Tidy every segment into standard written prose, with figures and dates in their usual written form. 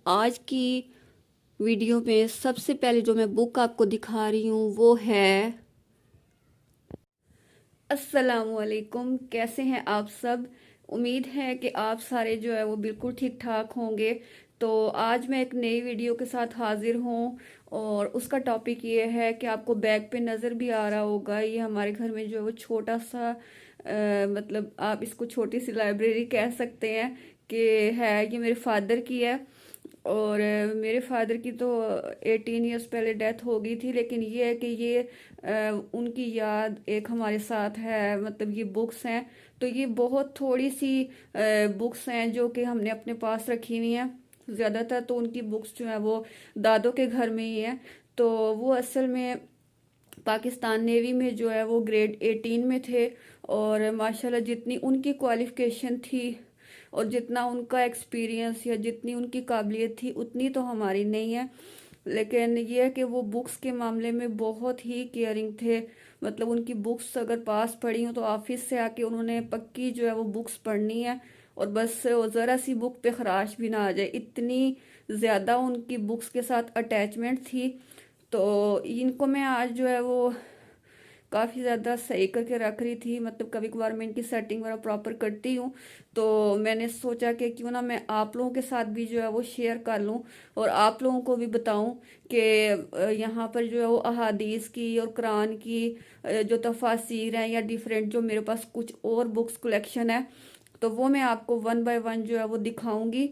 आज की वीडियो में सबसे पहले जो मैं बुक आपको दिखा रही हूँ वो है अस्सलामुअलैकुम। कैसे हैं आप सब? उम्मीद है कि आप सारे जो है वो बिल्कुल ठीक ठाक होंगे। तो आज मैं एक नई वीडियो के साथ हाजिर हूँ और उसका टॉपिक ये है कि आपको बैग पे नज़र भी आ रहा होगा, ये हमारे घर में जो है वो छोटा सा मतलब आप इसको छोटी सी लाइब्रेरी कह सकते हैं कि है। ये मेरे फादर की है और मेरे फादर की तो 18 ईयर्स पहले डेथ हो गई थी, लेकिन ये है कि ये उनकी याद एक हमारे साथ है। मतलब ये बुक्स हैं, तो ये बहुत थोड़ी सी बुक्स हैं जो कि हमने अपने पास रखी हुई हैं। ज़्यादातर तो उनकी बुक्स जो है वो दादों के घर में ही है। तो वो असल में पाकिस्तान नेवी में जो है वो ग्रेड 18 में थे और माशाल्लाह जितनी उनकी क्वालिफ़िकेशन थी और जितना उनका एक्सपीरियंस या जितनी उनकी काबिलियत थी उतनी तो हमारी नहीं है। लेकिन ये है कि वो बुक्स के मामले में बहुत ही केयरिंग थे। मतलब उनकी बुक्स अगर पास पढ़ी हो तो ऑफिस से आके उन्होंने पक्की जो है वो बुक्स पढ़नी है और बस वो ज़रा सी बुक पे खराश भी ना आ जाए, इतनी ज़्यादा उनकी बुक्स के साथ अटैचमेंट थी। तो इनको मैं आज जो है वो काफ़ी ज़्यादा सही करके रख रही थी। मतलब कभी कभार मैं इनकी सेटिंग वगैरह प्रॉपर करती हूँ, तो मैंने सोचा कि क्यों ना मैं आप लोगों के साथ भी जो है वो शेयर कर लूँ और आप लोगों को भी बताऊँ कि यहाँ पर जो है वो अहादीस की और कुरान की जो तफासिर हैं या डिफरेंट जो मेरे पास कुछ और बुक्स कलेक्शन है, तो वो मैं आपको वन बाय वन जो है वो दिखाऊंगी।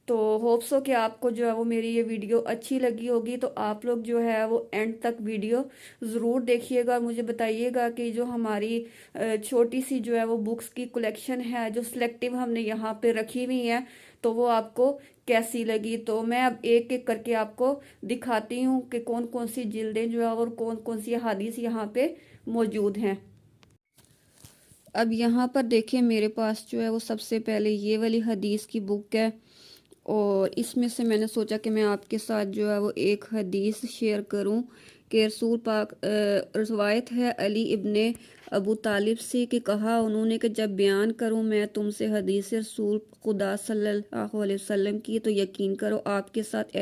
तो होप्स हो कि आपको जो है वो मेरी ये वीडियो अच्छी लगी होगी। तो आप लोग जो है वो एंड तक वीडियो ज़रूर देखिएगा और मुझे बताइएगा कि जो हमारी छोटी सी जो है वो बुक्स की कलेक्शन है जो सिलेक्टिव हमने यहाँ पे रखी हुई है, तो वो आपको कैसी लगी। तो मैं अब एक एक करके आपको दिखाती हूँ कि कौन कौन सी जिल्दें जो है और कौन कौन सी हदीस यहाँ पे मौजूद हैं। अब यहाँ पर देखिए मेरे पास जो है वो सबसे पहले ये वाली हदीस की बुक है और इसमें से मैंने सोचा कि मैं आपके साथ जो है वो एक हदीस शेयर करूं कि रसूल पाक रवायत है अली इब्ने अबू तालिब से कि कहा उन्होंने कि जब बयान करूं मैं तुमसे हदीस रसूल खुदा सल्लल्लाहु अलैहि वसल्लम की तो यकीन करो आपके साथ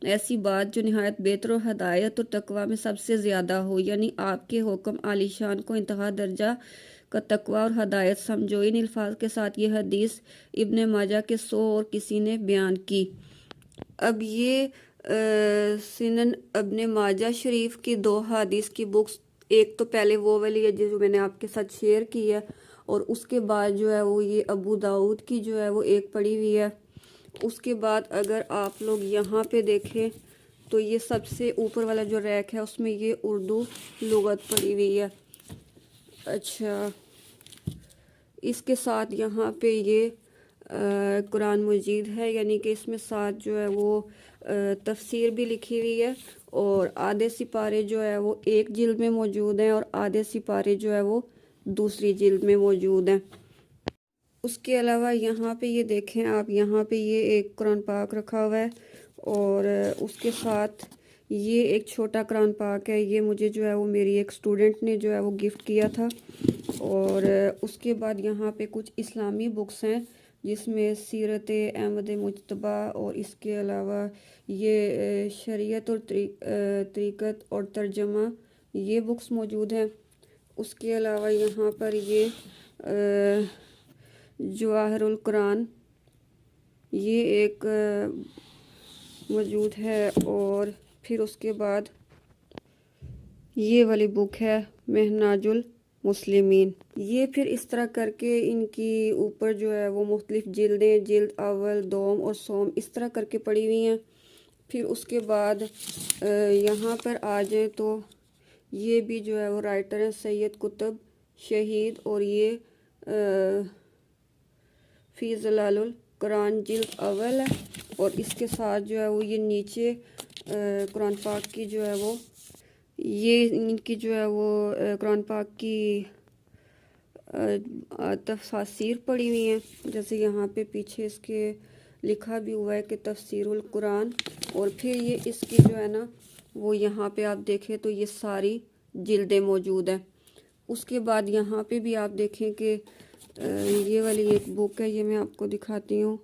ऐसी बात जो नहायत बेहतर और हदायत और तकवा में सबसे ज़्यादा हो, यानी आपके हुक्म आलीशान को इंतहा दर्जा का तकवा और हदायत समझो। इन अल्फाज के साथ ये हदीस इब्ने माजा के 100 और किसी ने बयान की। अब ये सिनन इब्ने माजा शरीफ की दो हदीस की बुक्स, एक तो पहले वो वाली है जो मैंने आपके साथ शेयर की है और उसके बाद जो है वो ये अबू दाऊद की जो है वो एक पड़ी हुई है। उसके बाद अगर आप लोग यहाँ पे देखें तो ये सबसे ऊपर वाला जो रैक है उसमें ये उर्दू लुगत पड़ी हुई है। अच्छा, इसके साथ यहाँ पे ये कुरान मजीद है, यानी कि इसमें साथ जो है वो तफसीर भी लिखी हुई है और आधे सिपारे जो है वो एक जिल्द में मौजूद हैं और आधे सिपारे जो है वो दूसरी जिल्द में मौजूद हैं। उसके अलावा यहाँ पे ये देखें आप, यहाँ पे ये एक कुरान पाक रखा हुआ है और उसके साथ ये एक छोटा कुरान पाक है। ये मुझे जो है वो मेरी एक स्टूडेंट ने जो है वो गिफ्ट किया था। और उसके बाद यहाँ पे कुछ इस्लामी बुक्स हैं जिसमें सीरत अहमद मुज्तबा और इसके अलावा ये शरीयत और तरीक़त और तर्जमा, ये बुक्स मौजूद हैं। उसके अलावा यहाँ पर ये जवाहरुल कुरान ये एक मौजूद है और फिर उसके बाद ये वाली बुक है महनाजुल मुस्लिमीन। ये फिर इस तरह करके इनकी ऊपर जो है वो मुख्तलिफ जिल्दें, जिल्द अव्वल, दोम और सोम इस तरह करके पड़ी हुई हैं। फिर उसके बाद यहाँ पर आ जाए तो ये भी जो है वो राइटर हैं सैयद कुतुब शहीद और ये फ़ी ज़लालुल कुरान जिल्द अव्वल है और इसके साथ जो है वो ये नीचे कुरान पाक की जो है वो ये इनकी जो है वो कुरान पाक की तफसीर पड़ी हुई हैं। जैसे यहाँ पे पीछे इसके लिखा भी हुआ है कि तफसीरुल कुरान, और फिर ये इसकी जो है ना वो यहाँ पे आप देखें तो ये सारी जिल्दें मौजूद हैं। उसके बाद यहाँ पे भी आप देखें कि ये वाली एक बुक है, ये मैं आपको दिखाती हूँ।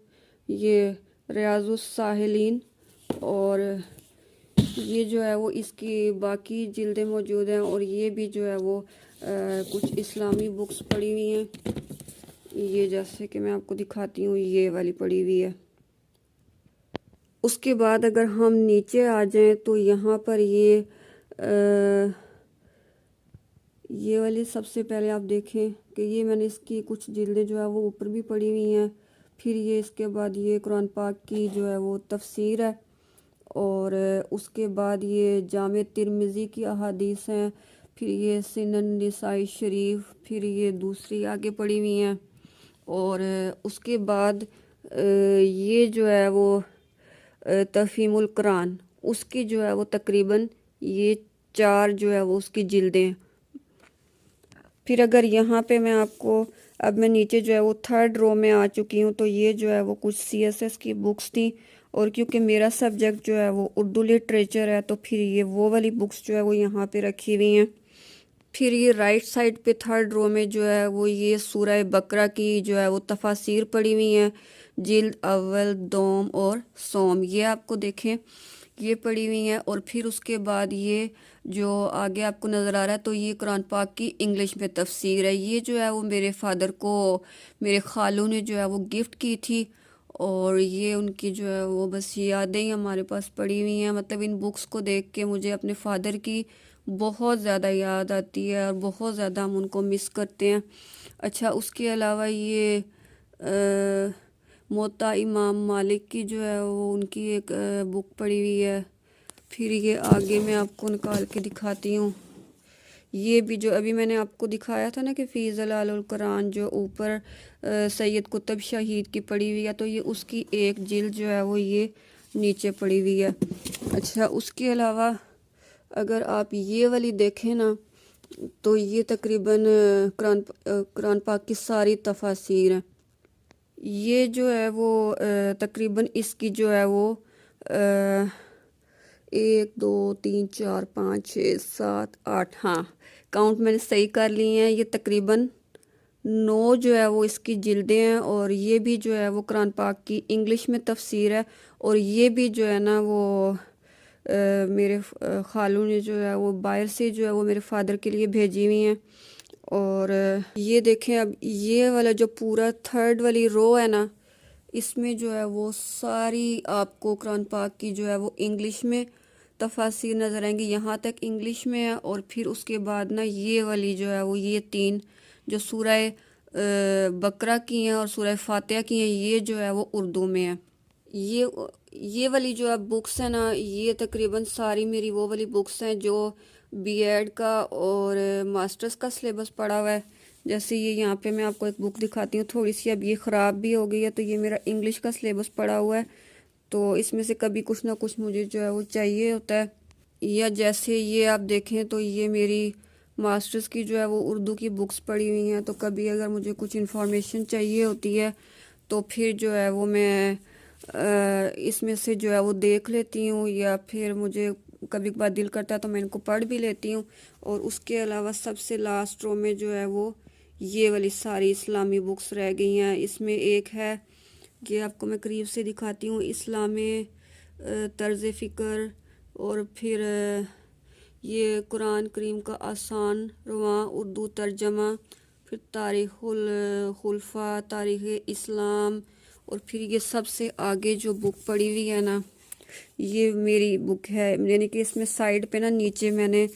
ये रियाजुस साहिलीन। और ये जो है वो इसकी बाकी जिल्दें मौजूद हैं। और ये भी जो है वो कुछ इस्लामी बुक्स पड़ी हुई हैं। ये जैसे कि मैं आपको दिखाती हूँ, ये वाली पड़ी हुई है। उसके बाद अगर हम नीचे आ जाएं तो यहाँ पर ये वाली सबसे पहले आप देखें कि ये मैंने इसकी कुछ जिल्दें जो है वो ऊपर भी पड़ी हुई हैं। फिर ये इसके बाद ये कुरान पाक की जो है वो तफसीर है। और उसके बाद ये जामे तिरमिज़ी की अहादीस हैं। फिर ये सुनन निसाई शरीफ, फिर ये दूसरी आगे पड़ी हुई हैं। और उसके बाद ये जो है वो तफ़हीमुल कुरान, उसकी जो है वो तकरीबन ये 4 जो है वो उसकी जिल्दें। फिर अगर यहाँ पे मैं आपको, अब मैं नीचे जो है वो 3rd रो में आ चुकी हूँ। तो ये जो है वो कुछ CSS की बुक्स थी। और क्योंकि मेरा सब्जेक्ट जो है वो उर्दू लिटरेचर है, तो फिर ये वो वाली बुक्स जो है वो यहाँ पे रखी हुई हैं। फिर ये राइट साइड पे 3rd रो में जो है वो ये सूरह बकरा की जो है वो तफासिर पड़ी हुई हैं। जिल्द अव्वल, दोम और सोम, ये आपको देखें ये पड़ी हुई हैं। और फिर उसके बाद ये जो आगे आपको नज़र आ रहा है, तो ये कुरान पाक की इंग्लिश में तफसीर है। ये जो है वो मेरे फादर को मेरे खालू ने जो है वो गिफ्ट की थी। और ये उनकी जो है वो बस यादें ही हमारे पास पड़ी हुई हैं। मतलब इन बुक्स को देख के मुझे अपने फादर की बहुत ज़्यादा याद आती है और बहुत ज़्यादा हम उनको मिस करते हैं। अच्छा, उसके अलावा ये मोता इमाम मालिक की जो है वो उनकी एक बुक पड़ी हुई है। फिर ये आगे मैं आपको निकाल के दिखाती हूँ। ये भी जो अभी मैंने आपको दिखाया था ना कि फ़ी ज़लालुल कुरान, जो ऊपर सैयद कुतुब शहीद की पड़ी हुई है, तो ये उसकी एक जिल्द जो है वो ये नीचे पड़ी हुई है। अच्छा, उसके अलावा अगर आप ये वाली देखें ना, तो ये तकरीबन कुरान पाक की सारी तफासीर हैं। ये जो है वो तकरीबन इसकी जो है वो 1 2 3 4 5 6 7 8, हाँ काउंट मैंने सही कर ली हैं। ये तकरीबन 9 जो है वो इसकी जिल्दें हैं। और ये भी जो है वो कुरान पाक की इंग्लिश में तफसीर है। और ये भी जो है ना वो मेरे खालू ने जो है वो बाहर से जो है वो मेरे फादर के लिए भेजी हुई हैं। और ये देखें, अब ये वाला जो पूरा 3rd वाली रो है ना, इसमें जो है वो सारी आपको कुरान पाक की जो है वो इंग्लिश में तफासिर नज़र आएंगी। यहाँ तक इंग्लिश में है। और फिर उसके बाद ना ये वाली जो है वो ये 3 जो सूरह बकरा की हैं और सूरह फातिहा की हैं, ये जो है वो उर्दू में है। ये वाली जो है बुक्स है ना, ये तकरीबन सारी मेरी वो वाली बुक्स हैं जो बीएड का और मास्टर्स का सिलेबस पड़ा हुआ है। जैसे ये यहाँ पे मैं आपको एक बुक दिखाती हूँ, थोड़ी सी अब ये ख़राब भी हो गई है। तो ये मेरा इंग्लिश का सिलेबस पड़ा हुआ है। तो इसमें से कभी कुछ ना कुछ मुझे जो है वो चाहिए होता है। या जैसे ये आप देखें, तो ये मेरी मास्टर्स की जो है वो उर्दू की बुक्स पड़ी हुई हैं। तो कभी अगर मुझे कुछ इन्फॉर्मेशन चाहिए होती है, तो फिर जो है वो मैं इसमें से जो है वो देख लेती हूँ। या फिर मुझे कभी कभार दिल करता है तो मैं इनको पढ़ भी लेती हूँ। और उसके अलावा सबसे लास्ट रो में जो है वो ये वाली सारी इस्लामी बुक्स रह गई हैं। इसमें एक है, ये आपको मैं करीब से दिखाती हूँ, इस्लाम तर्ज फ़िक्र। और फिर ये कुरान करीम का आसान रवां उर्दू तर्जमा। फिर तारीख़ुल खुलफा, तारीख़ इस्लाम। और फिर ये सबसे आगे जो बुक पड़ी हुई है ना, ये मेरी बुक है। यानी कि इसमें साइड पे ना नीचे मैंने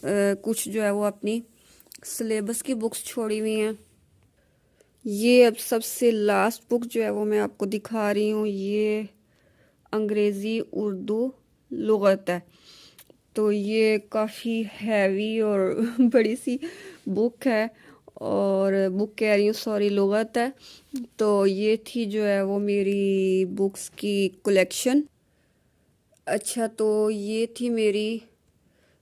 कुछ जो है वो अपनी सिलेबस की बुक्स छोड़ी हुई हैं। ये अब सबसे लास्ट बुक जो है वो मैं आपको दिखा रही हूँ। ये अंग्रेज़ी उर्दू लुग़त है। तो ये काफ़ी हैवी और बड़ी सी बुक है। और बुक कह रही हूँ, सॉरी, लुग़त है। तो ये थी जो है वो मेरी बुक्स की कलेक्शन। अच्छा, तो ये थी मेरी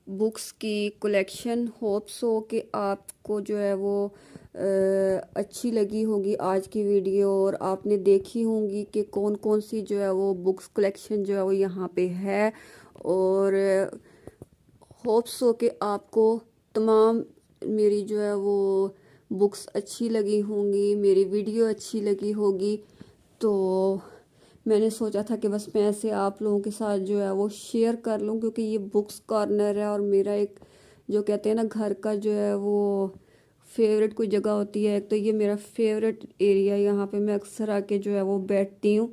बुक्स की कलेक्शन। होप सो कि आपको जो है वो अच्छी लगी होगी आज की वीडियो। और आपने देखी होंगी कि कौन कौन सी जो है वो बुक्स कलेक्शन जो है वो यहाँ पे है। और होप सो कि आपको तमाम मेरी जो है वो बुक्स अच्छी लगी होंगी, मेरी वीडियो अच्छी लगी होगी। तो मैंने सोचा था कि बस मैं ऐसे आप लोगों के साथ जो है वो शेयर कर लूँ, क्योंकि ये बुक्स कॉर्नर है और मेरा एक जो कहते हैं ना घर का जो है वो फेवरेट कोई जगह होती है, तो ये मेरा फेवरेट एरिया, यहाँ पे मैं अक्सर आके जो है वो बैठती हूँ।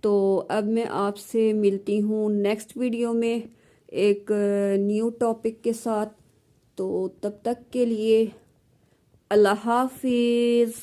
तो अब मैं आपसे मिलती हूँ नेक्स्ट वीडियो में एक न्यू टॉपिक के साथ। तो तब तक के लिए अल्लाह हाफिज़।